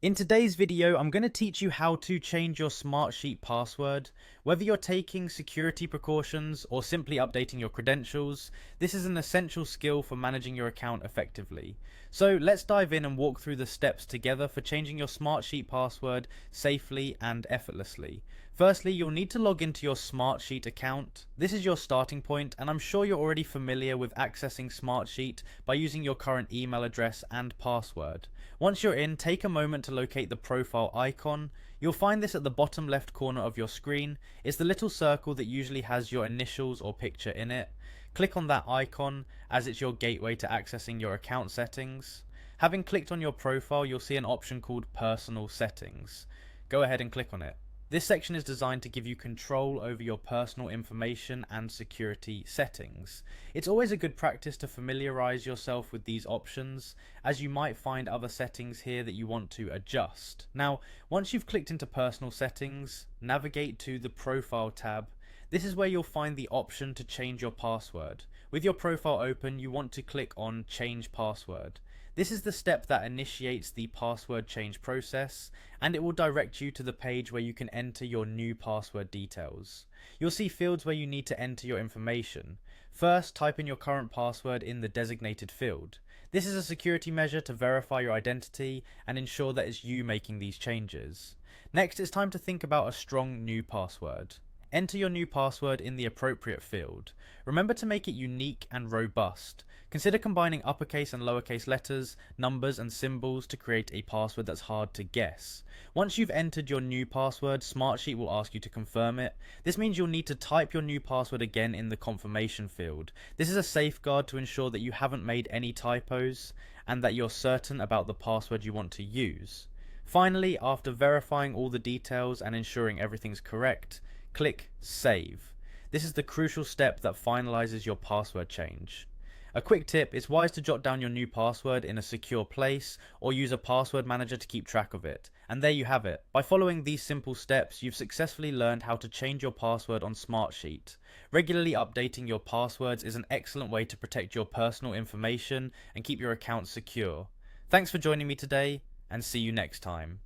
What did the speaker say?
In today's video, I'm going to teach you how to change your Smartsheet password. Whether you're taking security precautions or simply updating your credentials, this is an essential skill for managing your account effectively. So let's dive in and walk through the steps together for changing your Smartsheet password safely and effortlessly. Firstly, you'll need to log into your Smartsheet account. This is your starting point, and I'm sure you're already familiar with accessing Smartsheet by using your current email address and password. Once you're in, take a moment to locate the profile icon. You'll find this at the bottom left corner of your screen. It's the little circle that usually has your initials or picture in it. Click on that icon as it's your gateway to accessing your account settings. Having clicked on your profile, you'll see an option called Personal Settings. Go ahead and click on it. This section is designed to give you control over your personal information and security settings. It's always a good practice to familiarize yourself with these options, as you might find other settings here that you want to adjust. Now, once you've clicked into personal settings, navigate to the profile tab. This is where you'll find the option to change your password. With your profile open, you want to click on Change Password. This is the step that initiates the password change process, and it will direct you to the page where you can enter your new password details. You'll see fields where you need to enter your information. First, type in your current password in the designated field. This is a security measure to verify your identity and ensure that it's you making these changes. Next, it's time to think about a strong new password. Enter your new password in the appropriate field. Remember to make it unique and robust. Consider combining uppercase and lowercase letters, numbers and symbols to create a password that's hard to guess. Once you've entered your new password, Smartsheet will ask you to confirm it. This means you'll need to type your new password again in the confirmation field. This is a safeguard to ensure that you haven't made any typos and that you're certain about the password you want to use. Finally, after verifying all the details and ensuring everything's correct, click Save. This is the crucial step that finalizes your password change. A quick tip, it's wise to jot down your new password in a secure place or use a password manager to keep track of it. And there you have it. By following these simple steps, you've successfully learned how to change your password on Smartsheet. Regularly updating your passwords is an excellent way to protect your personal information and keep your account secure. Thanks for joining me today, and see you next time.